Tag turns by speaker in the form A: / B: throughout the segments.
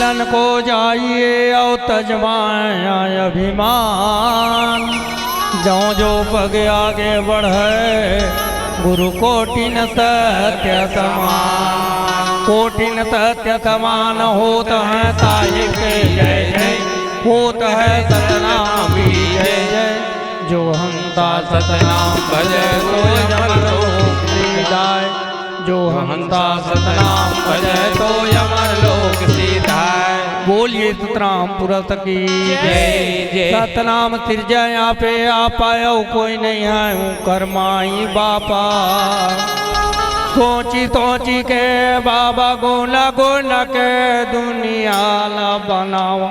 A: मिलन को जाइए और तजमाए अभिमान। जो जो पग आगे बढ़े गुरु कोटिन सत्य समान। कोटिन सत्य समान होत है ताहि के जय जय। होत है सतनाम भी जय जय। जो हंता सतनाम भजे तो यमन लोक सीधाय। जो हंता सतनाम भजे तो यमन लोक सीधाय। बोलिए सतनाम पुरत की जय जय। सतनाम सिरजय आपे आपायो कोई नहीं है हूँ करमाई बापा। सोची सोची के बाबा गुना गुना के दुनिया ला बनावा।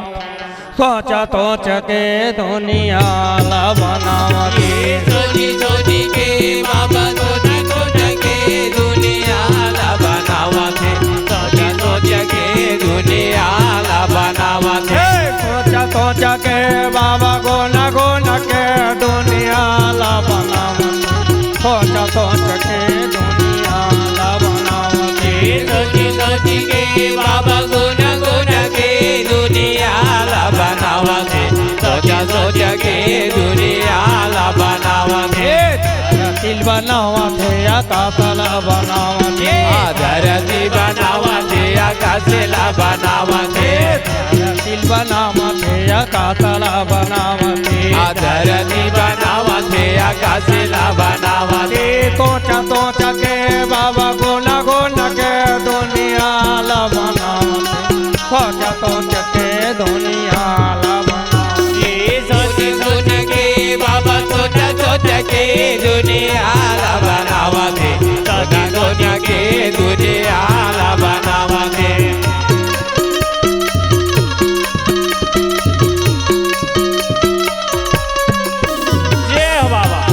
A: सोचा सोच के दुनिया ला बनावा।
B: सोची सोची के बाबा सोचा सोच के दुनिया ला बनावा थे। सोचा सोच के दुनिया ला बनावा थे।
A: सोचा सोचा के बाबा गोना गोना के दुनिया ला बनावा। सोचा सोच के दुनिया ला बनावा थे।
B: सोची सोची के बाबा गुना गुना के दुनिया ला बनावा थे। सोचा सोच के दुनिया ला बनावा थे।
A: दिल बनावा थे आकाशला बनावा थे।
B: धरती बनावा थे आकाशला बनावा थे।
A: दिल बनावा थे आकाशला बनावा थे।
B: धरती बनावा थे आकाशला बनावा थे।
A: सोचा सोचा के बाबा गोना गोना के दुनिया ला बनावा थे। सोचा सोच के दुनिया ला बनावा थे।
B: सोच सोच के बाबा सोचा सोच के दुनिया ला बनावा थे। सोचा सोच के दुनिया ला बनावा थे। जय हो बाबा।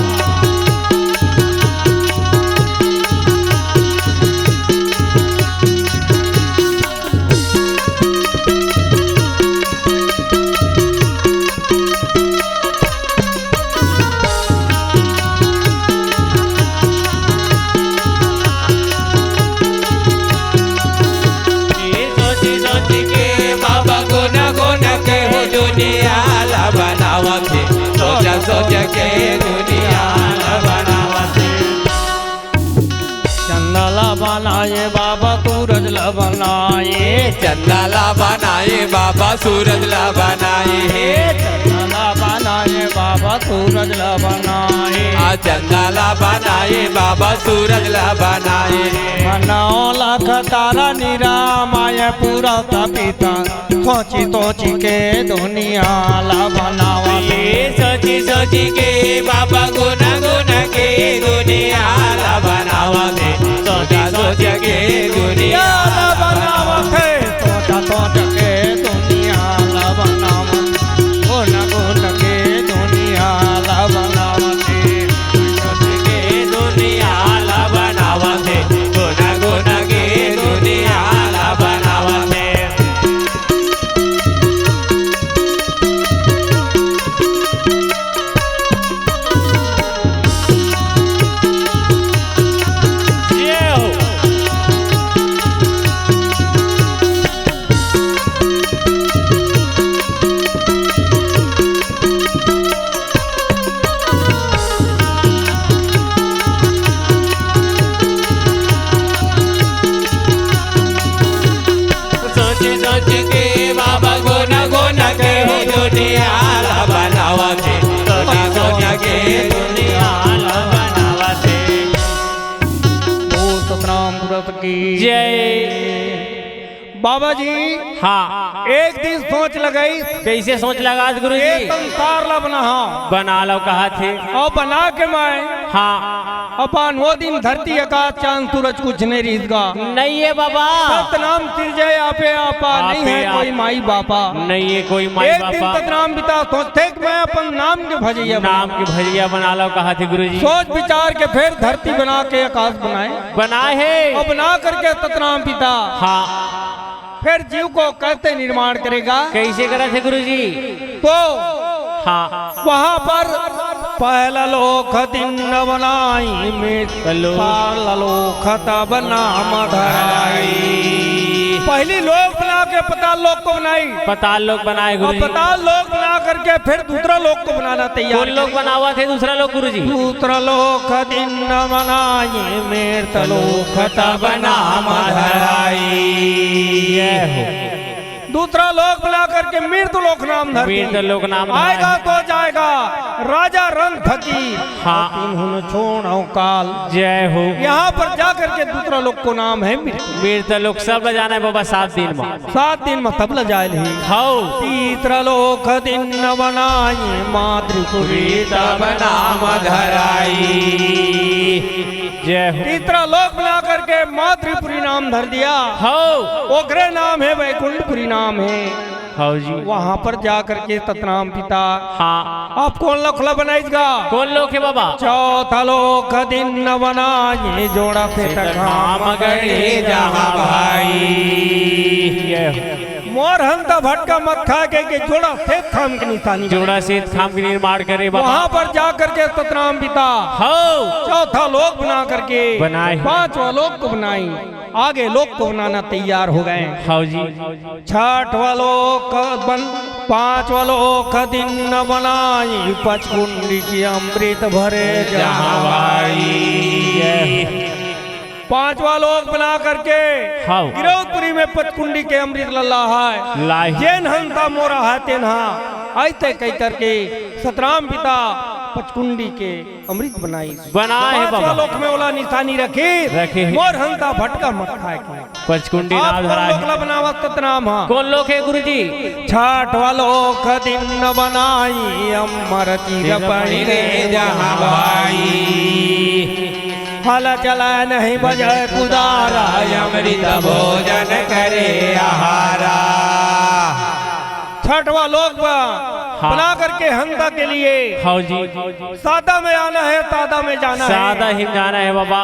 B: सोच के दुनिया ला बनावा थे।
A: चंदला बनाए बाबा सूरज ला बनाए।
B: चंदला बनाए बाबा सूरज ला बनाए।
A: चंदला बनाए बाबा सूरज ला बनाए।
B: चंदला बनाए बाबा सूरज ला बनाए।
A: मनाओ लाख तारा निरामाय पूरा तपिता। सोची सोची के दुनिया ला बनावा थे।
B: सोची सोची के बाबा गुना गुना के दुनिया ला बनावा थे। सोचा सोच के दुनिया ला बनावा थे।
A: सोचा सोच के दुनिया ला बनावा। गुना गुना के दुनिया ला बनावा थे।
B: सोच के दुनिया ला बनावा थे। गुना गुना के दुनिया ला बनावा थे। सोच के बाबा गोना गोना के दुनिया ला बनावा थे। सोचा सोच के दुनिया ला बनावा थे।
A: सतनाम व्रत की
B: जय।
A: बाबा जी
B: हाँ
A: एक दिन सोच लगाई
B: कैसे सोच लगा गुरु
A: ये
B: जी।
A: संसार ला बना
B: बना लो कहा थे।
A: और बना के मैं
B: हाँ
A: अपन वो दिन धरती आकाश चांद सूरज कुछ नहीं रीतगा।
B: नहीं है बाबा।
A: सतनाम सिरजय आपे आपा नहीं है कोई माई बापा।
B: नहीं है कोई माई
A: एक दिन
B: बापा।
A: सतनाम बिता सोचते कि मैं अपन नाम के भजैया
B: नाम की भजिया बना लो कहा थे गुरु जी।
A: सोच विचार के फिर धरती बना के आकाश बनाए।
B: बनाए है।
A: और बना करके सतनाम पिता
B: हाँ
A: फिर जीव को कैसे निर्माण करेगा।
B: कैसे करा थे गुरु जी।
A: तो
B: हाँ
A: वहाँ पर पहला लोक दिन बनाई मित्र लोक तब नाम धराई। पहली लोक बना के पताल लोक को बनाई,
B: पताल लोक बनाए
A: और
B: गुरुजी।
A: पताल लोक बना करके फिर दूसरा लोक को बनाना तैयार।
B: कौन लोक बना हुआ थे दूसरा लोक गुरुजी?
A: दूसरा लोक दिन न बनाए मेरत लोक तब नाम धराई। दूसरा लोक बना करके मृत लोक नाम धर दी।
B: मृत लोक नाम
A: आएगा तो जाएगा राजा रंग फकीर।
B: हाँ।
A: तिन्हुन छोड़ो काल।
B: जय हो।
A: यहाँ पर जा करके दूसरा लोक को नाम है मृत्यु।
B: मृत लोक सब जाना है बाबा 7 दिन में।
A: 7 दिन में तब ल जाए ही।
B: हाउ
A: तीसरा लोक दिन न बनाए मातृपुरी तब नाम
B: धराई। जय हो।
A: तीसरा लोक बना करके मातृपुरी नाम धर दिया।
B: हाउ
A: ओकरे नाम है वैकुंठपुरी नाम है।
B: हाउ जी।
A: वहाँ पर जा करके ततनाम पिता।
B: हाँ।
A: आप कौन लोकला बनाएगा?
B: कौन लोक है बाबा?
A: चौथा लोक दिन न बनाए जोड़ा पे
B: काम गणे जहाँ भाई। जय हो।
A: मोर हंता भटका मत खा के जोड़ा से थाम की निशानी
B: जोड़ा से थाम के निर्माण करे बाबा।
A: वहाँ पर जा करके ततनाम पिता।
B: हाउ
A: चौथा लोक बना करके
B: बनाए।
A: 5वां लोक को बनाई। आगे लोक को बनाना तैयार हो गए।
B: हाउ जी।
A: 6वां लोक बन 5वां लोक दिन न बनाई पचकुंडी की अमृत भरे जहाँ भाई। 5वां लोक बना करके
B: हाउ
A: गिरौदपुरी में पचकुंडी के अमृत लल्ला है।
B: लाई
A: जैन हंता मोरा है तेन्हा ऐसे कह करके सतराम पिता पचकुंडी के अमृत बनाई।
B: बनाए है
A: 5वां
B: बाबा।
A: लोक में ओला निशानी रखी
B: रखे।
A: मोर हंता भटका मत खाए के।
B: पचकुंडी
A: आप
B: नाम
A: कौन
B: धरा
A: लोकला
B: है।
A: बनावा सतनाम हा?
B: कौन लोक है गुरुजी?
A: 6वां लोक दिन न बनाई अमर चीर पड़े जहाँ भाई। हल चला नहीं बजाय कुदारा
B: अमृत भोजन करे आहारा।
A: 6वां लोक बना करके हंता के लिए
B: हाउ जी।
A: सादा में आना है तादा में जाना
B: सादा
A: है।
B: ही जाना है बाबा।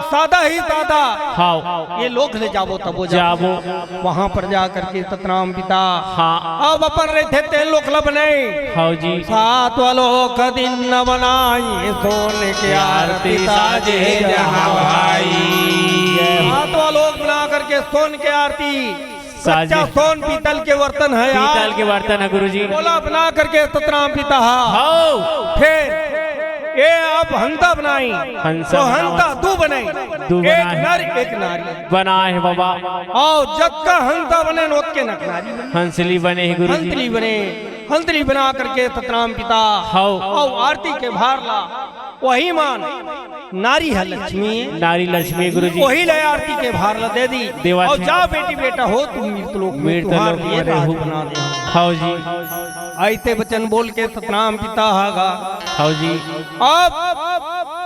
A: सादा ही तादा।
B: हाउ
A: ये लोक ले जाबो तब
B: जाबो।
A: वहाँ पर जा करके सतनाम पिता।
B: हाँ।
A: अब अपन रहते तेल लोकला बनाए।
B: हाउ जी।
A: 7वां लोक दिन न बनाई सोने के आरती साजे जहाँ भाई। 7वां लोक बना करके सोन के आरती
B: साजे।
A: कच्चा सोन पीतल के बर्तन है यार।
B: पीतल के बर्तन है गुरुजी।
A: बोला बना करके सतनाम पिता।
B: हाउ
A: फिर ये आप हंता बनाई
B: हंसा
A: तो
B: बनावा।
A: हंता दू बनाई।
B: दू
A: एक
B: बनाए।
A: नर एक नारी।
B: बनाए है बाबा।
A: और जग का हंता बने नोत के नकनारी बने।
B: हंसली बने है गुरुजी।
A: हंतली बने हंतली बना करके सतनाम पिता।
B: हाउ
A: और आरती के भार ला वही मान नारी है लक्ष्मी।
B: नारी लक्ष्मी गुरुजी।
A: वही ले आरती के भार ला दे दी।
B: देवा
A: और
B: थी।
A: जा बेटी बेटा हो तुम मृत लोक में
B: मृत
A: तुम्हार
B: लोक
A: लिए
B: में
A: राज
B: रहू।
A: बना दे।
B: हाउ जी।
A: ऐसे वचन बोल के सतनाम पिता हागा।
B: हाउ जी।
A: अब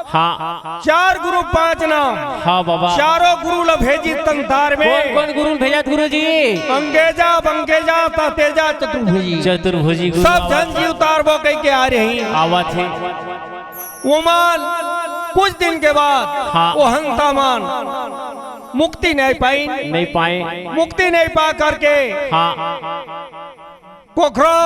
B: हाँ
A: 4 गुरु 5 नाम।
B: हाँ बाबा।
A: चारों गुरु ला भेजी संसार
B: कौन
A: में।
B: कौन गुरु भेजा गुरुजी?
A: अंगेजा बंगेजा तेजा चतुर्भुजी।
B: चतुर्भुजी गुरु
A: सब जन जी उतारबो कह के आ रही।
B: आवत है।
A: वो मान कुछ दिन के बाद
B: हाँ।
A: वो हंता मान मुक्ति नहीं पाई।
B: नहीं पाए।
A: मुक्ति नहीं पा करके
B: हाँ
A: कोखरो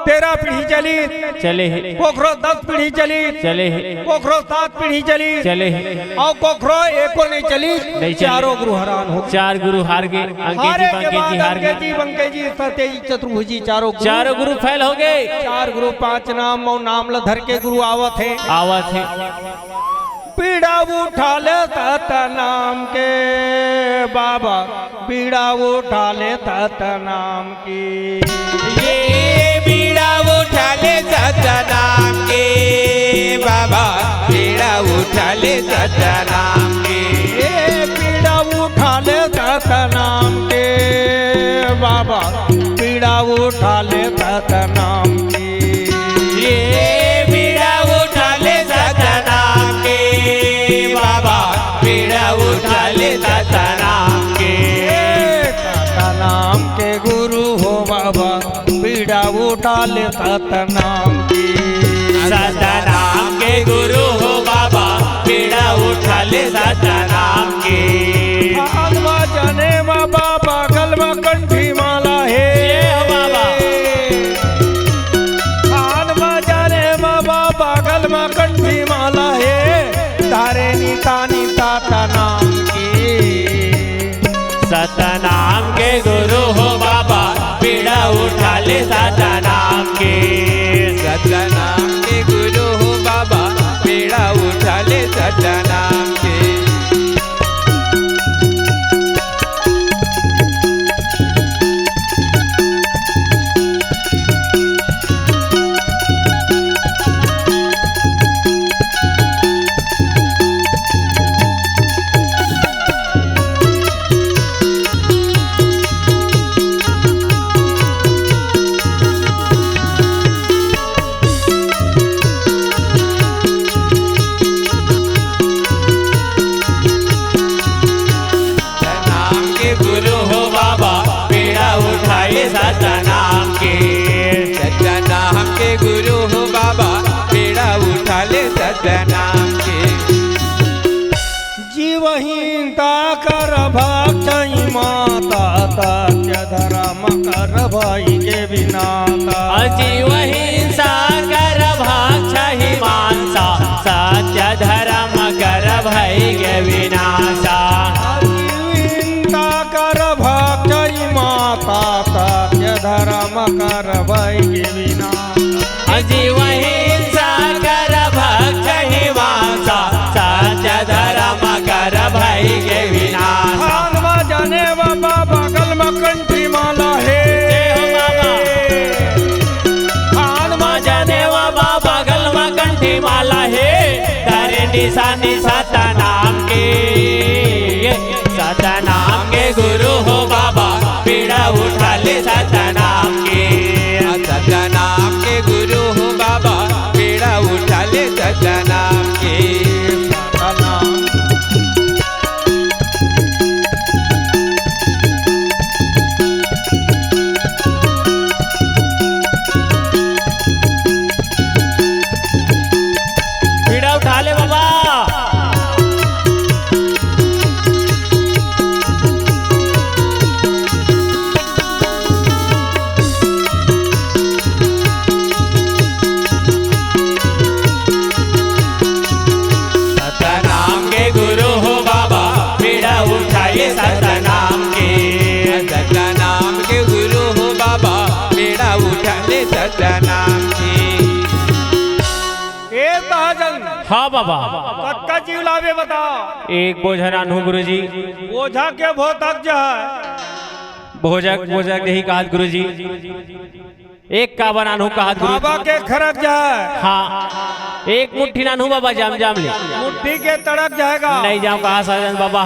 A: 13 पीढ़ी चली।
B: चले है।
A: कोखरो 10 पीढ़ी चली।
B: चले है।
A: कोखरो 7 पीढ़ी चली।
B: चले है।
A: और कोखरो एको नहीं चली।
B: नहीं चली।
A: चारों गुरु हैरान हो।
B: 4 गुरु हार गए।
A: हारे
B: अंकेजी
A: के बाद
B: बंकेजी हार
A: अंकेजी
B: गए।
A: बंकेजी सतेजी चतुर्भुजी चारों गुरु।
B: 4 गुरु फैल हो गए।
A: 4 गुरु 5 नाम और नाम ल धर के गुरु आवत है।
B: आवत है।
A: पीड़ा उठा ले तत नाम के बाबा पीड़ा उठा ले तत नाम की।
B: ये बीड़ा उठा ले सतनाम के बाबा। बीड़ा उठा ले सतनाम के।
A: ये पीड़ा उठा ले तत नाम के बाबा पीड़ा उठा ले तत नाम की।
B: ये बीड़ा उठा ले सतनाम के बाबा। बीड़ा उठा ले सतनाम के।
A: नाम के गुरु हो बाबा पीड़ा उठा ले सतनाम की।
B: सतनाम के गुरु हो बाबा। बीड़ा उठा ले सतनाम के।
A: आलवा जाने बाबा पागल में कंठी माला है।
B: जय हो बाबा।
A: आलवा जाने बाबा पागल में कंठी माला है। तारे नीता नीता नाम की।
B: सतनाम के गुरु हो बाबा पीड़ा उठा ले सतनाम के। सतनाम के गुरु हो बाबा पीड़ा उठा ले सतनाम के। सतनाम के सतनाम के गुरु हो बाबा पीड़ा उठा ले सतनाम के।
A: जीवहीनता कर भक्षई माता सत्य धर्म कर भाई के विनाता।
B: जीवहिंसा कर भक्षई मांसा सत्य धर्म कर भई के विनाशा।
A: जीवहीनता कर भक्षई माता सत्य धर्म कर भाई के विनाशा।
B: जीवहिंसा कर भक्षई मांसा सत्य धर्म कर भई के विनाशा।
A: जाने बाबा बगल में कंठी माला है।
B: जाने बाबा बगल में कंठी माला है। तारे निशानी सतनाम के सतनाम के गुरु हो बाबा पीड़ा उठा ले सतनाम के। सतनाम के गुरु हो बाबा पीड़ा उठा ले सतनाम के। पीड़ा उठा ले बाबा। सतनाम के गुरु हो बाबा पीड़ा उठाइए सतनाम के। सतनाम के गुरु हो बाबा पीड़ा उठा ले सतनाम के।
A: हाँ
B: बाबा
A: कक्का जीव लावे बता।
B: एक बोझा नानू गुरु जी।
A: बोझा के बहुत थक जाए।
B: भोजक भोजक यही कहा गुरु जी। एक का बनानू कहा
A: बाबा के खरक जाए।
B: हाँ एक मुट्ठी नानू बाबा जाम जाम ले।
A: मुट्ठी के तड़क जाएगा।
B: नहीं जाम कहा साजन बाबा।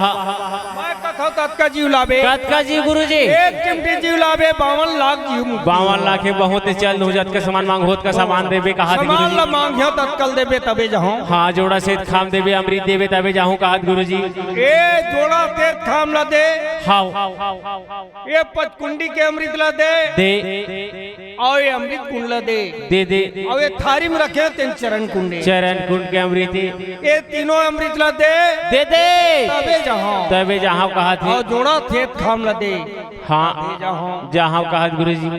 A: मैं कथा तत्का जीव लावे।
B: कतका जी गुरु जी।
A: एक चिमटी जीव लावे 52 लाख जीव।
B: 52 लाख बहुत चल नौजत का सामान मांग होत का सामान देवे कहा
A: सामान ला मांग तत्कल देवे तबे जाऊं।
B: हाँ जोड़ा से खाम देवे अमृत देवे तबे जाऊं कहा गुरु जी।
A: ए जोड़ा ते खाम ला दे।
B: हाँ
A: ये पचकुंडी के अमृत ला दे। और ये अमृत कुंड ला दे।
B: दे
A: और ये थारी में रखे तेन चरण कुंडे।
B: चरण कुंड के अमृत
A: ये तीनों अमृत ला दे। तबे
B: जहाँ कहा थे।
A: और जोड़ा थे खाम ला दे।
B: हाँ जहाँ कहा गुरु जी।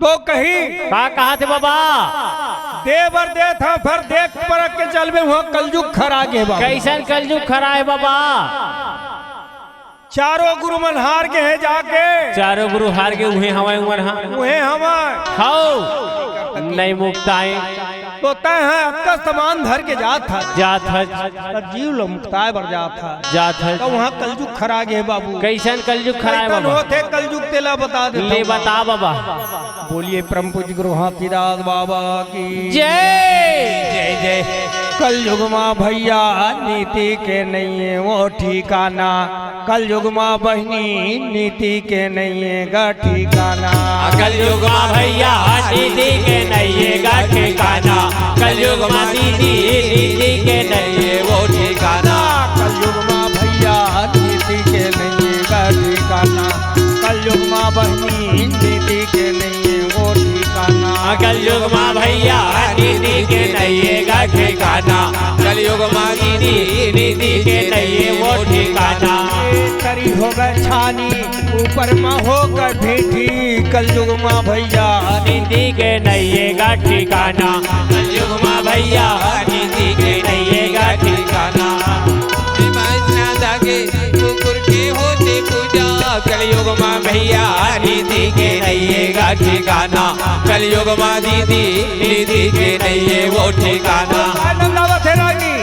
A: तो कही
B: कहा थे बाबा।
A: देवर दे था फिर देख परख के चल में हुआ कलयुग खरा गे बाबा।
B: कैसन कलयुग खरा है बाबा।
A: चारों गुरु मन हार के है जाके।
B: चारों गुरु हार के उहे हवाए उमर
A: उहे हवाए।
B: हाउ नहीं मुक्ताए।
A: तो तय है आपका सामान धर के जात था। जीव लो मुक्ताए बर जात था। तो वहाँ कलयुग खरा गे बाबू।
B: कैसन कलयुग खरा है बाबा।
A: होते कलयुग तेला बता दे।
B: ले बता बाबा।
A: बोलिए परम पूज्य गुरु हाथीदास बाबा की
B: जय जय जय।
A: कलयुग माँ भैया नीति के नहीं है वो ठिकाना। कलयुग माँ बहनी नीति के नहीं है गा ठिकाना।
B: कलयुग माँ भैया नीति के नहीं है गा ठिकाना। कलयुग माँ दीदी नीति के नहीं है वो ठिकाना।
A: कलयुग माँ भैया नीति के नहीं है गा ठिकाना। कलयुग माँ बहनी नीति के नहीं है वो ठिकाना।
B: कलयुग माँ भैया नीति के नहीं है गा ठिकाना। कलयुग माँ दीदी नीति के नहीं है वो ठिकाना।
A: करी हो गए छानी ऊपर माँ हो गए भेटी। कलयुग माँ भैया
B: नीति के नहीं है गा ठिकाना। कलयुग माँ भैया नीति के नहीं है गा ठिकाना। कुकुर के होते पूजा कलयुग माँ भैया निधि के नहीं है गा ठिकाना, कलयुग माँ दीदी निधि के नहीं है वो ठिकाना।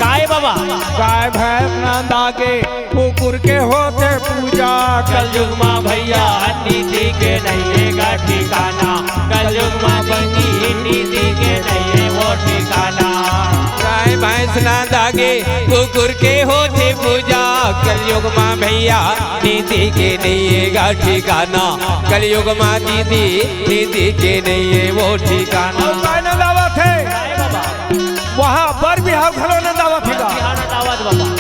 A: गाय बाबा गाय भैंस नंदा के कुकुर के होते पूजा,
B: कलयुग माँ भैया निधि के नहीं है गा ठिकाना, कलयुग माँ बनी निधि के नहीं है वो ठिकाना। गाय भैंस नंदा के कुकुर के होते पूजा, कलयुग माँ भैया निधि के नहीं है गा ठिकाना, कलयुग माँ दीदी निधि के नहीं है वो ठिकाना।
A: वहाँ बर बिहाव घलो न दावत है,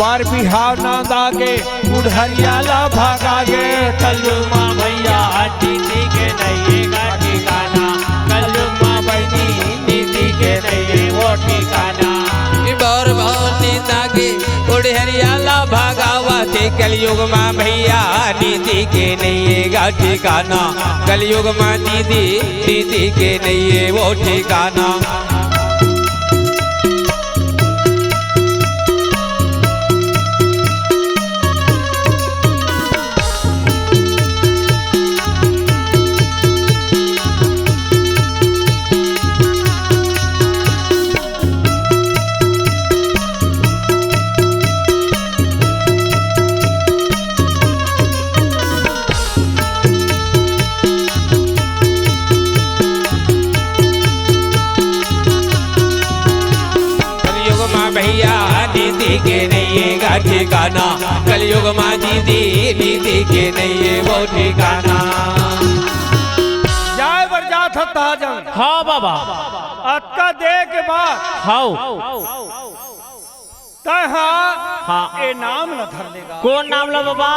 A: बर बिहाव न दागे बुढ़ियाला भागा गे,
B: कलयुग माँ भैया निधि के नहीं है गा ठिकाना, कलयुग माँ बनी निधि के नहीं है वो ठिकाना। बार निंदा के बुढ़ियाला भागावा थे, कलयुग माँ भैया निधि के नहीं है गा ठिकाना, कलयुग माँ दीदी निधि के नहीं है वो ठिकाना। भैया निधि के नहीं है गा ठिकाना, कलयुग माँ दीदी निधि के नहीं है वो ठिकाना।
A: जाय बर जात ताजन
B: हाँ बाबा
A: अक्का दे के बाद
B: हाँ
A: हाँ ए नाम ल धर लेगा।
B: कौन नाम ला बाबा?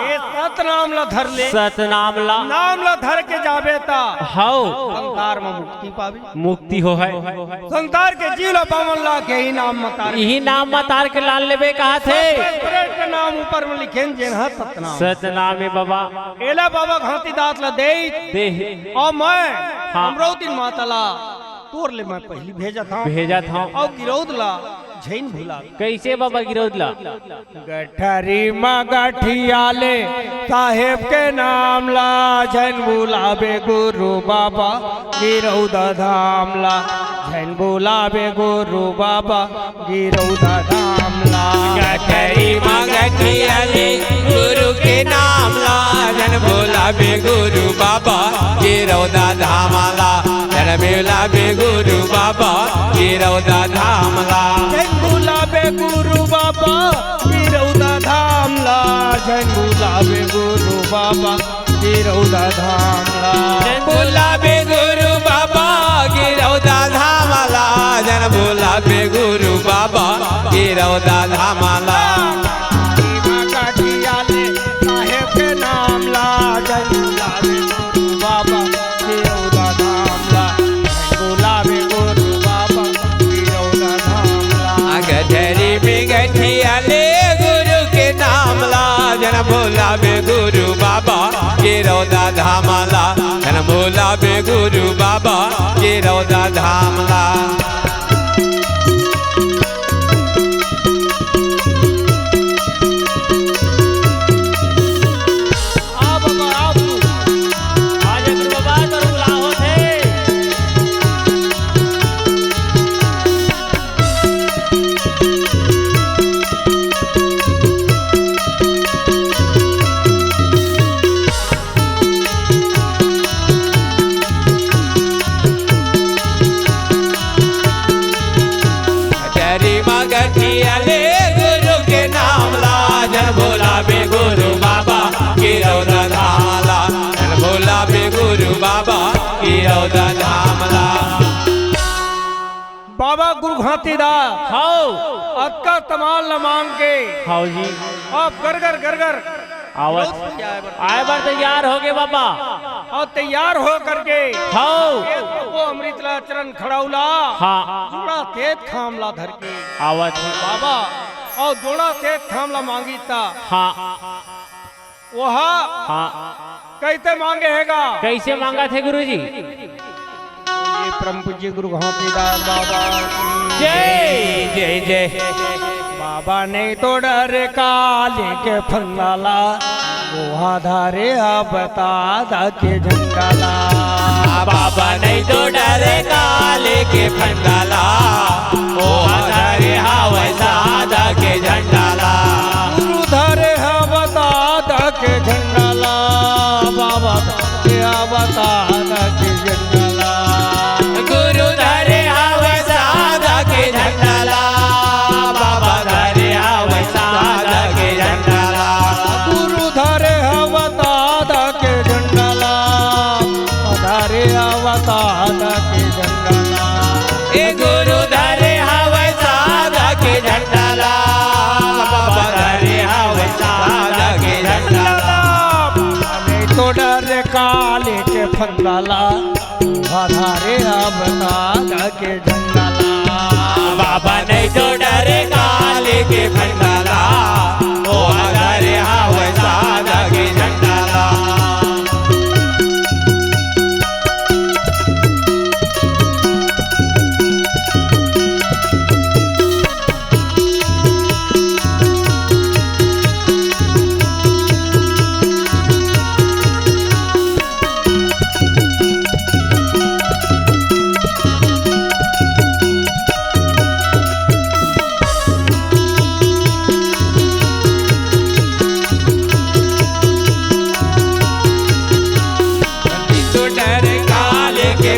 A: ए सत नाम ल धर ले,
B: सत नाम ला
A: नाम ल धर के जाबे ता
B: हाँ
A: संसार में मुक्ति पावी,
B: मुक्ति हो है।
A: संसार के जीलो पावन ला के ही नाम मतार,
B: यही नाम मतार के लाल लेबे कहा थे,
A: के नाम ऊपर में लिखे जेन है सतनाम,
B: सतनाम है बाबा।
A: एला बाबा घाटी दात ला दे और मैं अमरावती माताला तोर ले मैं पहली भेजा था और गिरौद ला झैन भुला।
B: कैसे बाबा गिरौद ला?
A: गठरी माँ गठियाले साहेब के नाम ला, झैन बुलावे गुरु बाबा गिरौदा धाम ला, झैन बुलावे गुरु बाबा गिरौदा धाम ला।
B: गठरी माँ गठियाले गुरु के नाम ला, झैन बुलावे गुरु बाबा गिरौदा धाम ला, झैन बुलावे गुरु बाबा गिरौदा धाम ला।
A: झैन बुलावे गुरु बाबा गिरौदा धाम ला, झैन बुलावे गुरु बाबा गिरौदा धाम ला,
B: झैन बुलावे गुरु बाबा गिरौदा धाम ला, झैन बुलावे गुरु बाबा गिरौदा धाम ला।
A: साहेब के नाम ला, झैन बुलावे गुरु बाबा गिरौदा धाम ला, झैन बुलावे गुरु बाबा गिरौदा धाम ला।
B: गठरी में गठियाले गुरु के नाम ला, झैन बुलावे गुरु बाबा गिरौदा धाम ला, झैन बुलावे गुरु बाबा गिरौदा धाम ला। गठियाले गुरु के नाम ला, झैन बुलावे गुरु बाबा गिरौदा धाम ला, झैन बुलावे गुरु बाबा गिरौदा धाम ला।
A: बाबा गुरु घाटीदार अक्का तमाल न मांग के
B: हाँ जी
A: आप गरगर गरगर
B: आवत आए बार तैयार हो गए बाबा
A: और तैयार हो करके
B: हाँ
A: वो अमृतला चरण खड़ाउला
B: हाँ
A: जोड़ा तेज खामला धर के
B: आवत
A: बाबा और जोड़ा तेज खामला मांगी था
B: हाँ
A: वहाँ
B: हाँ
A: कैसे मांगे हैगा?
B: कैसे मांगा थे गुरुजी?
A: ये परम पूज्य गुरु घाटीदार बाबा
B: जय जय जय।
A: बाबा ने तो डर काले के फंगाला वो धारे बता दा के झंडाला।
B: बाबा नहीं तो डरे काले के फंडाला, ओ हरे वैसा दा के झंडाला।
A: गुरु धारे बता दा के झंडाला, बाबा बता दा के झंडाला।
B: गुरु धरे वैसा दा के झंडाला, बाबा धरे वैसा दा के झंडाला।
A: गुरु धारे बता दा के झंडाला, धारे बता दा के झंडाला।
B: ए गुरु धरे वैसा दा के झंडाला, बाबा धरे वैसा दा के झंडाला।
A: नहीं तो डर काले के फंडाला, धारे बता दा के झंडाला।
B: बाबा नहीं तो डरे काले के फंडाला, ओ हरे वैसा दा के झंडाला।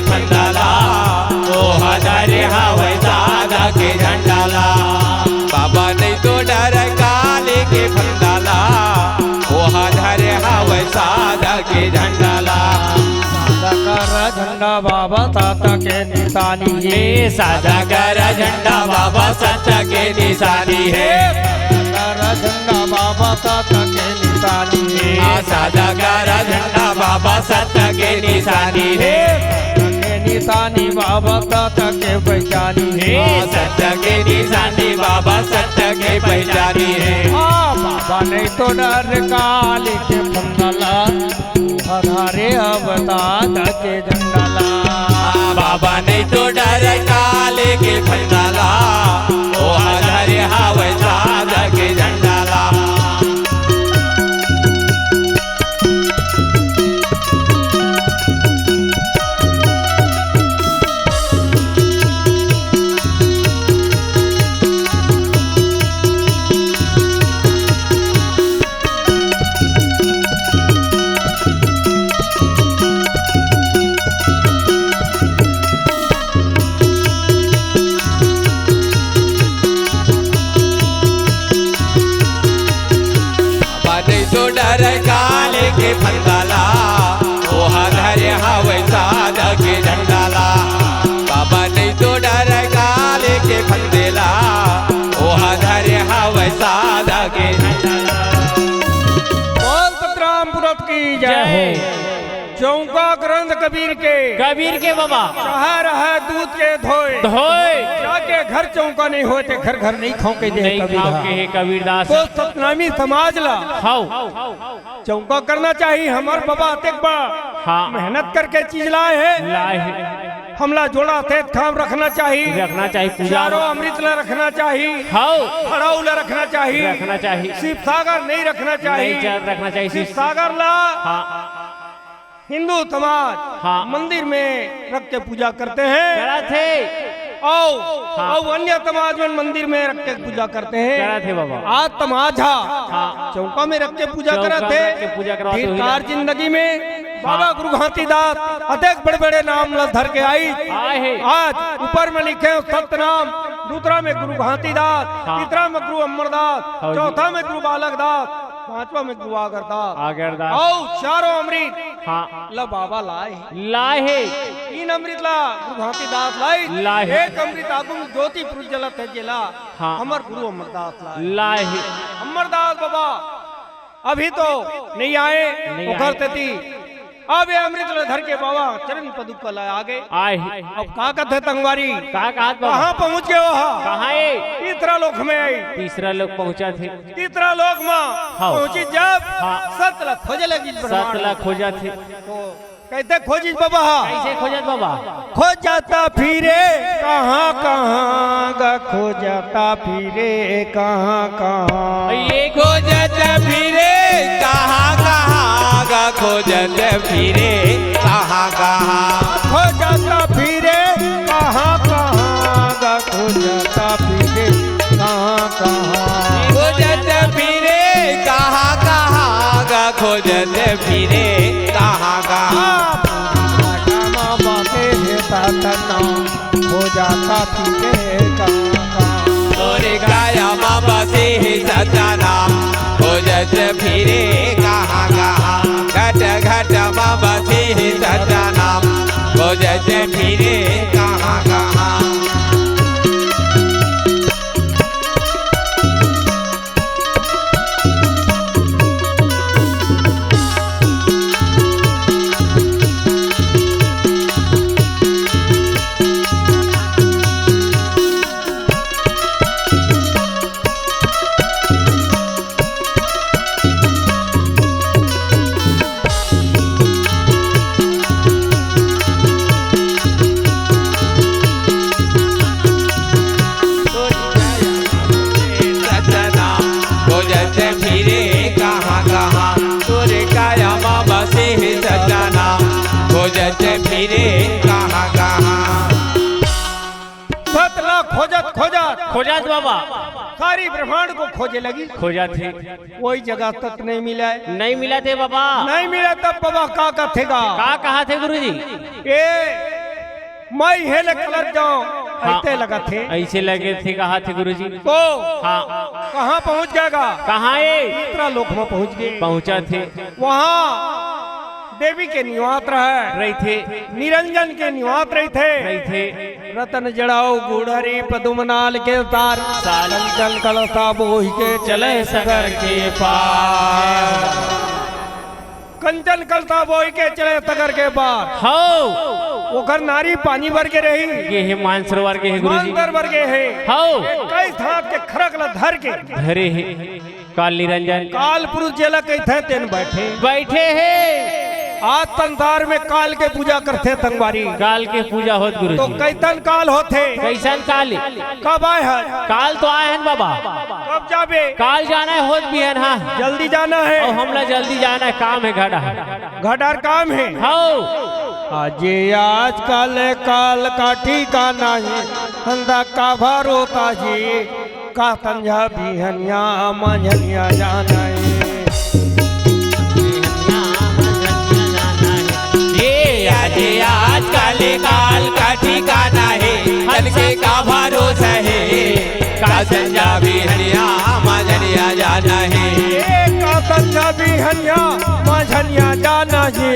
B: फंडाला, ओ हरे वैसा दा के झंडाला। बाबा नहीं तो डर काले के फंडाला, ओ हरे वैसा दा के झंडाला।
A: सादा कर झंडा बाबा ताता के निशानी है,
B: सादा कर झंडा बाबा सत्य के निशानी है।
A: कर झंडा बाबा ताता के निशानी है,
B: सादा कर झंडा बाबा सत्य के निशानी है।
A: निशानी बाबा ताता के पहचानी है,
B: सत्य के निशानी बाबा सत्य के पहचानी है।
A: बाबा नहीं तो डर काले के फंडाला, हरे बता दा के झंडाला।
B: बाबा नहीं तो डर काले के फंडाला, ओ हरे वैसा दा के झंडाला। तो डर काले के फंडाला, ओ हरे वैसा दा के झंडाला। बाबा नहीं तो डर काले के फंडेला, ओ हरे वैसा दा के झंडाला।
A: बोल सतरामपुरत की जय हो। चौका ग्रंथ कबीर के
B: बाबा
A: चाह रहा दूध के धोए
B: धोए,
A: जाके घर चौका नहीं होते घर घर नहीं खाओ दे
B: कबीरदास।
A: तो सतनामी समाज ला
B: हाउ
A: चौका करना चाहिए। हमार बाबा अतेक बा
B: हाँ।
A: मेहनत करके चीज लाए है, हमला जोड़ा थे खाम रखना चाहिए, चारों अमृत ला रखना चाहिए, खड़ाऊ ला रखना चाहिए, शिव सागर नहीं रखना चाहिए। शिव सागर ला हिंदू समाज मंदिर में रख के पूजा करते हैं, और अन्य समाज में मंदिर में रख के पूजा करते हैं। आज तमाझा चौका में रख के पूजा करते थे। जिंदगी में बाबा गुरु घाटीदास अनेक बड़े बड़े नाम धर के आई। आज ऊपर में लिखे सत्य नाम, दूसरा में गुरु घाटीदास, तीसरा में गुरु अमरदास, चौथा में गुरु बालक दास, पांचवा में गुरु आगरदास, और चारों अमृत ला बाबा लाए तीन अमृत ला गुरु घाटीदास लाई। एक अमृत आगुम ज्योति प्रज्वलित है जिला हमर गुरु अमरदास लाई। अमरदास बाबा अभी तो नहीं आए, अब ये अमृत धर के बाबा चरण पदुप पर आ गए। अब का कहते तंगवारी कहाँ पहुँच गए?
B: कहाँ
A: तीसरा लोक में आई।
B: तीसरा लोग पहुँचा थे।
A: तीसरा लोक में पहुँची जब सतला खोजे लगी,
B: सतला खोजा थे।
A: कहते खोजी बाबा,
B: कैसे खोजत बाबा?
A: खो जाता फिरे कहाँ कहाँ गा, खो जाता फिरे कहाँ कहाँ,
B: ये खो जाता फिरे कहाँ कहाँ गा खोजत फिरे कहाँ कहाँ
A: खोजता फिरे कहाँ कहाँ गा खोजता फिरे कहाँ कहाँ
B: खोजत फिरे कहाँ कहाँ गा खोजत फिरे कहाँ कहाँ
A: बातें तना हो जाता फिरे कहाँ कहाँ
B: तोरे काया माँ बसे सच्चा नाम खोजत फिरे कहाँ कहाँ घट घट माँ बसे सच्चा नाम खोजत फिरे कहाँ कहाँ फिरे कहाँ कहाँ
A: सतला खोजत खोजत
C: खोजत बाबा
A: सारी ब्रह्मांड को खोजे लगी,
C: खोजा थे
A: कोई जगह तक नहीं मिला है।
C: नहीं मिला थे बाबा।
A: नहीं मिला तब बाबा का कथेगा
C: का कहा थे गुरुजी?
A: ए मैं हेले कलर जाऊं
C: हाँ।
A: ऐसे लगा थे,
C: ऐसे लगे थे कहा थे गुरुजी?
A: तो
C: हाँ
A: कहाँ पहुंच जाएगा?
C: कहाँ है?
A: दूसरा लोक में पहुंच गए।
C: पहुंचा थे
A: वहाँ देवी के निवात
C: रही थे,
A: निरंजन के निवात रही
C: रही
A: थे।
C: थे
A: रतन जड़ाओ गुड़हरी पदुमनाल के तार सालन जल कलसा बोही के चले सगर के पार। कंचन कलसा बोही के चले सगर के पार।
C: हो
A: वो घर नारी पानी भर के रही,
C: ये है मानसरोवर के है गुरुजी।
A: मानसर भर के है।
C: हो
A: कई थाप के खरक ला धर के
C: धरे है काल निरंजन
A: काल पुरुष जेला कई थे तेन बैठे
C: बैठे है।
A: आज संसार में काल के पूजा करते तंगवारी,
C: काल के पूजा होत
A: तो
C: गुरुजी।
A: कैतन काल होते
C: कैसन काल?
A: कब आए हैं?
C: काल तो आए हैं बाबा।
A: कब जाबे?
C: काल जाना है होत भी है ना,
A: जल्दी जाना है
C: और हमला जल्दी जाना है, काम है घड़ा
A: घटार काम है।
C: हो
A: आज आजकल काल का ठिकाना है, हंदा का भरोसा जी का संझा बिहनिया मंझनिया जाना है।
B: ये आज काल काल का ठिकाना है, कल के का भरोसा है, का संजा भी हनिया मंझनिया जाना है।
A: का संझा बिहनिया मंझनिया जाना है,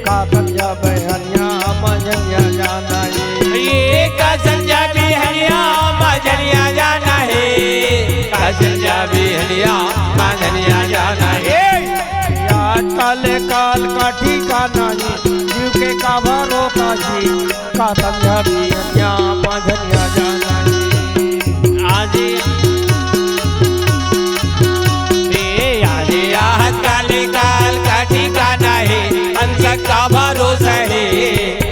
A: का संझा बिहनिया मंझनिया जाना है।
B: ये का संजा भी हनिया मंझनिया जाना है, का संजा भी हनिया मंझनिया जाना है।
A: आजकल काल का ठिकाना है, जीव के का भरोसा जी का संझा बिहनिया मंझनिया जाना है।
C: आज
B: आज काल काल का ठिकाना है, अंश का भरोसा है,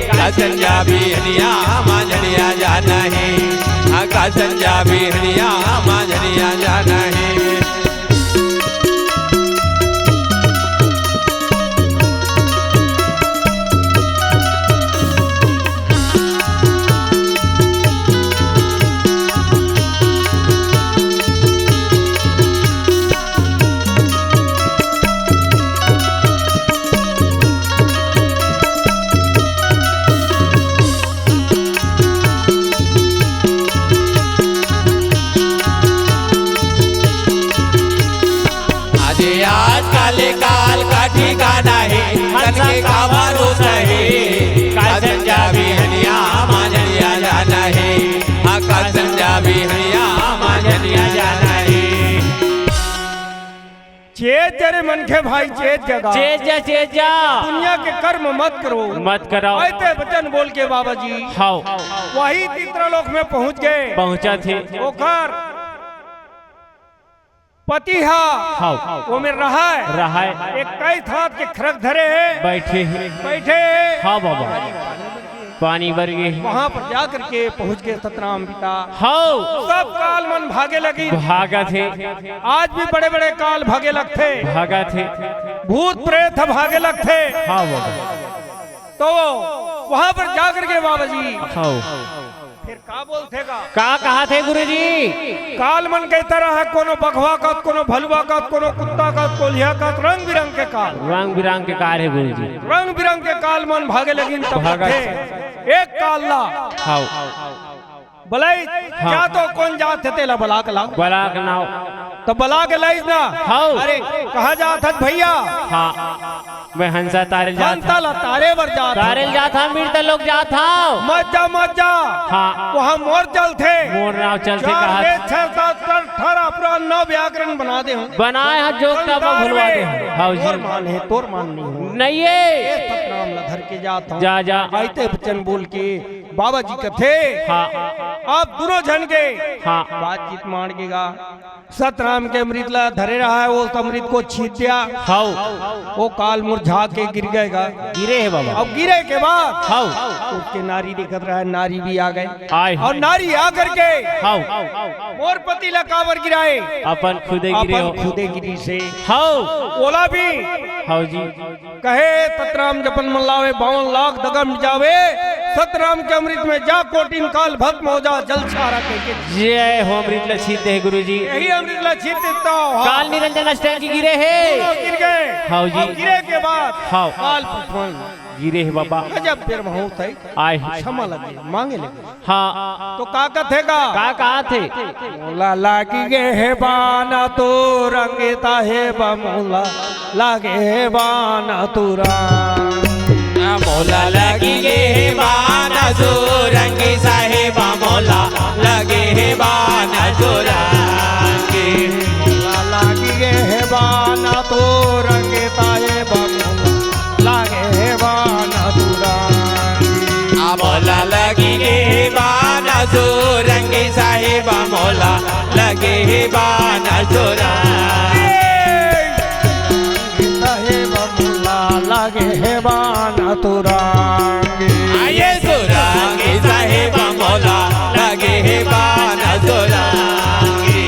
B: का संजा भी हनिया मंझनिया जाना है, का संजा भी हनिया मंझनिया जाना है। आज काल काल का ठिकाना है, कल के का भरोसा है, का संजा भी हनिया मंझनिया जाना है, का संजा भी हनिया मंझनिया जाना है।
A: चेत जरे मन के भाई चेत जगा,
C: चेत जा
A: दुनिया के कर्म मत करो,
C: मत कराओ।
A: ऐसे वचन बोल के बाबा जी
C: हाउ
A: वही तीसरा लोक में पहुंच गए।
C: पहुंचा थे।
A: ओकर पति
C: हाउ
A: वो में रहा है, एक कई थाप के खरक धरे है,
C: बैठे हैं।
A: बैठे
C: हाँ बाबा पानी भर गए।
A: वहाँ पर जाकर के पहुँच गए सतराम पिता।
C: हाउ
A: सब काल मन भागे लगी,
C: भागा थे,
A: आज भी बड़े बड़े काल भागे लगते।
C: भागा थे।
A: भूत प्रेत भागे लगते।
C: हाँ बाबा।
A: तो वहां पर जाकर के बाबा जी
C: हाँ।
A: फिर का बोलते का
C: का कहा थे गुरुजी?
A: काल मन के तरह है, कोनो बघवा का, कोनो भलुआ का, कोनो कुत्ता का, कोलिया का, रंग बिरंग के काल,
C: रंग बिरंग के कार है गुरुजी।
A: रंग बिरंग के काल मन भागे लगिन तब
C: भागा।
A: थे। एक काल ला
C: हाँ।
A: बलाई क्या तो कौन जात थे तेला बला के लाओ,
C: बला के नाव।
A: तो बला के लाइज ना।
C: हाँ।
A: अरे कहा जात है भैया?
C: हाँ मैं हंसा तारे जात
A: जनता ला तारे बर जात है।
C: तारे जात था, मीर लोग जात था।
A: मज्जा मज्जा
C: हाँ।
A: वहाँ मोर चल थे।
C: मोर नाव चलते
A: 4,
C: कहा
A: 6, 7, 18 पूरा 9 व्याकरण बना दे हूँ।
C: बनाए हाथ जोकता में भुलवा दे। हाँ
A: तोर
C: जी।
A: मान है, तोर मान नहीं हो।
C: नहीं है।
A: सतनाम ला धर के जाता हूँ।
C: जा जा।
A: आयते बच्चन बोल के बाबा जी के थे।
C: हाँ।
A: आप दोनों जन के
C: हाँ।
A: बातचीत मान के गा सतनाम के अमृत ला धरे रहा है, वो अमृत को छीट दिया।
C: हाँ।
A: वो काल मुरझा के गिर गएगा।
C: गिरे है बाबा।
A: अब गिरे के बाद
C: हाँ।
A: उसके नारी दिखत रहा है, नारी भी आ गए।
C: आए।
A: और नारी आकर के
C: हाँ।
A: मोर पति ला कावर गिराए,
C: अपन खुदे गिरे हो।
A: अपन खुदे गिरी से
C: हाँ।
A: ओला भी
C: हाँ जी।
A: कहे सतराम जपन मल्लावे 52 लाख दगम जावे, सतराम के अमृत में जा कोटिन काल भस्म हो जा, जल सारा के
C: जय हो अमृत लक्षित है गुरुजी।
A: यही अमृत लक्षित देता
C: काल निरंजन अष्टक की गिरे है।
A: गिर गए।
C: हाँ जी।
A: अब गिरे के बाद
C: हाँ।
A: काल पुष्पन
C: गिरे है बाबा।
A: जब फिर वहाँ थे
C: आए।
A: क्षमा लगे मांगे लगे।
C: हाँ।
A: तो का कथेगा
C: का कहा थे?
A: मोला लागी गे है बाना तो रंगेता है बमोला लागे है बाना तुरा।
B: मोला लगी गे हे बाना जो रंगी साहेबा मोला लगे हे बाना जो रंगी।
A: मोला लागी गे है बाना तो रंगेता है बमोला लागे है बाना तुरा।
B: मोला लगी गे हे बाना जो रंगी साहेबा मोला लगे हे बाना जो रंगी।
A: लागे है बाना तुरांगे।
B: आये सुरांगी साहेबा मोला लगे हे बाना सुरांगी।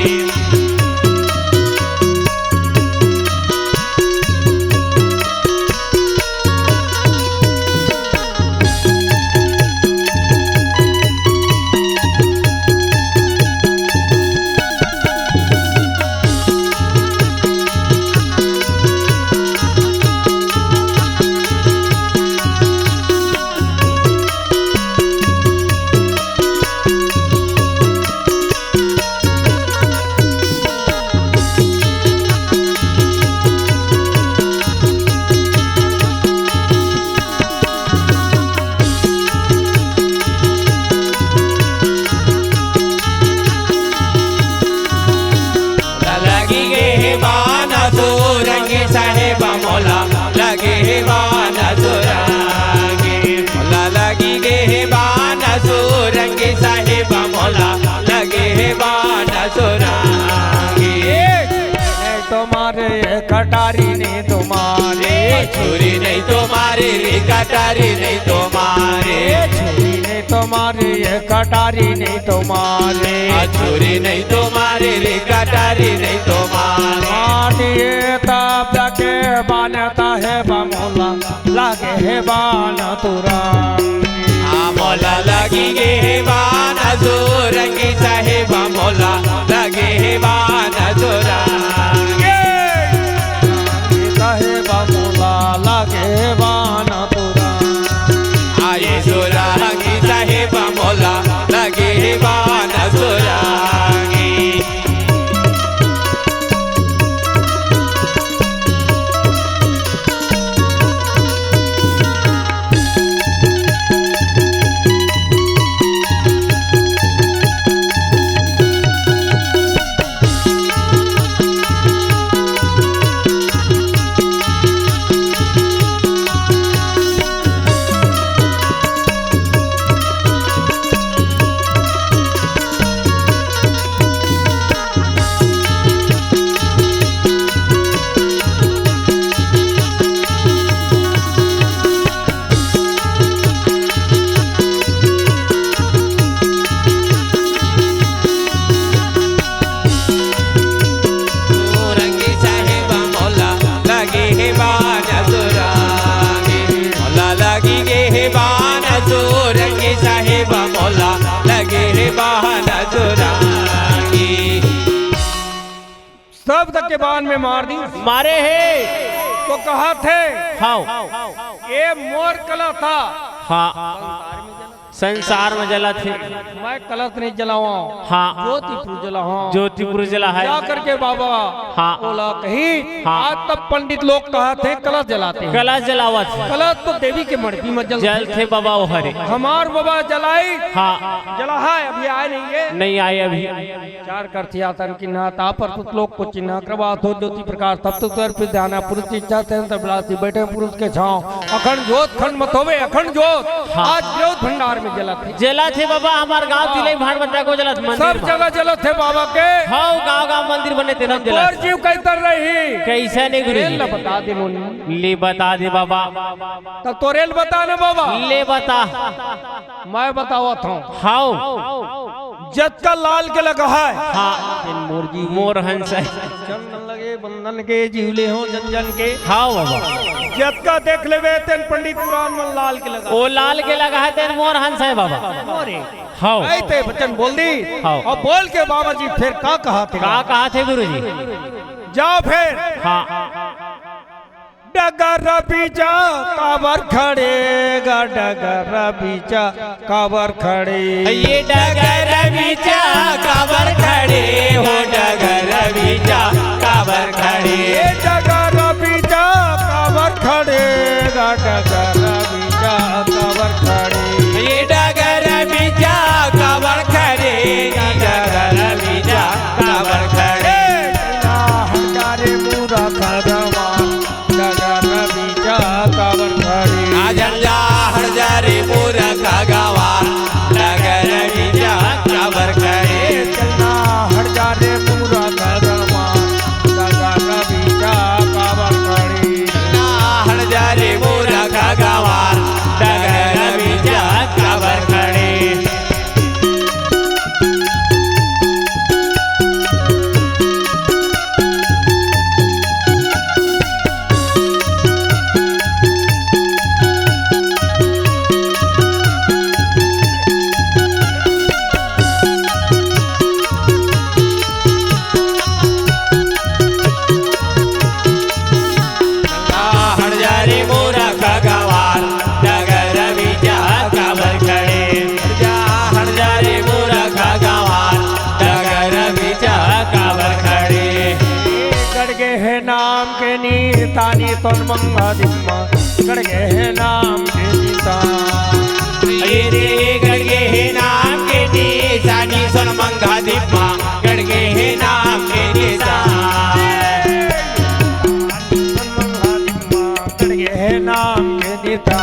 A: कटारी नहीं तुम्हारे,
B: छुरी नहीं तुम्हारे रे कटारी नहीं तुम्हारे।
A: छुरी नहीं तुम्हारे ये कटारी नहीं तुम्हारे।
B: छुरी नहीं तुम्हारे रे कटारी नहीं तुम्हारे।
A: माटिए तब लगे बनता है बमोला लगे है बाना तुरा।
B: मोला लगी गे हे बाना जो रंगी साहेब मोला लगे हे बाना जो रंगी।
A: लागे बाना तुरा।
B: आये सुरांगी साहेब मोला लगे बाना सुरांगी।
A: के बाद में मार दी।
C: मारे है।
A: तो कहा थे
C: हाँ
A: ये मोर कला था,
C: हाँ संसार में जला थे।
A: मैं कलश नहीं जलावा,
C: हाँ
A: ज्योतिपुर जलावा।
C: ज्योतिपुर जला है।
A: जा करके बाबा
C: हाँ
A: बोला कही
C: हाँ।
A: आज तब पंडित लोग कहा थे कलश जलाते हैं।
C: कलश जलावा थे।
A: कलश तो देवी के मड़पी में
C: जल थे बाबा वो हरे।
A: हमार बाबा जलाई
C: हाँ
A: जला है, अभी आए नहीं है,
C: नहीं आए अभी।
A: चार कर थिया तन की नाता पर पुत लोग को चिन्ह क्रबात हो ज्योति प्रकाश तब तो कर फिर ध्यान पुरुष इच्छा थे तबलासी बैठे पुरुष के छांव अखंड जोत खंड मत होवे अखंड जोत।
C: हाँ।
A: आज ज्योत भंडार में जला थे।
C: जला थे बाबा हमार गांव तिलई भाड़ बट्टा को जला थे।
A: सब
C: मंदिर
A: जगह जला थे बाबा के।
C: हाँ गांव गांव मंदिर बने थे। जला
A: और जीव कैतर रही
C: कैसे नहीं
A: रेल
C: गुरु
A: बता दे मुनि,
C: ले बता दे बाबा।
A: तब तो रेल बता ना बाबा,
C: ले बता।
A: मैं बतावा था।
C: हाँ
A: जत का लाल के लगा है।
C: हाँ
A: मुर्गी
C: मोर हंस है।
A: चंदन लगे बंधन के जीवले हो जन जन के।
C: हाँ बाबा
A: जत का देख लेवे तेन पंडित पुराण में लाल के लगा।
C: वो लाल के लगा है तेरे मोर हंस है बाबा। हाँ
A: ऐते बचन बोल दी।
C: हाँ।
A: और बोल के बाबा जी फिर का कहा थे?
C: का कहा थे गुरु जी?
A: जाओ फिर
C: हाँ
A: डगर बीजा काबर खड़ेगा, डगर बीजा काबर खड़े।
B: ये डगर बीजा काबर खड़े हो, डगर बीजा काबर खड़े।
A: ये डगर बीजा काबर खड़ेगा, डगर बीजा काबर खड़े।
B: ये डगर बीजा काबर खड़े, डगर बीजा काबर खड़े।
A: हजारे पूरा खड़वा डगर बीजा काबर खड़े।
B: आजल्ला हजारे पूरा खगवा, डगर बीजा काबर खड़े।
A: चलना हजारे पूरा खड़वा डगर बीजा काबर खड़े।
B: हजारे पूरा खगवा, डगर बीजा काबर खड़े। हजारे पूरा खगवा, डगर बीजा काबर खड़े। हजारे पूरा खगवा, डगर बीजा काबर खड़े।
A: गड़गे है नाम के नीतानी तन मंगा दिम्मा, गड़गे है नाम के नीता।
B: ये रे गड़गे है नाम के निशानी सुन मंगा दिप्पा, गड़गे है नाम के निशान।
A: गड़गे है नाम के नीता।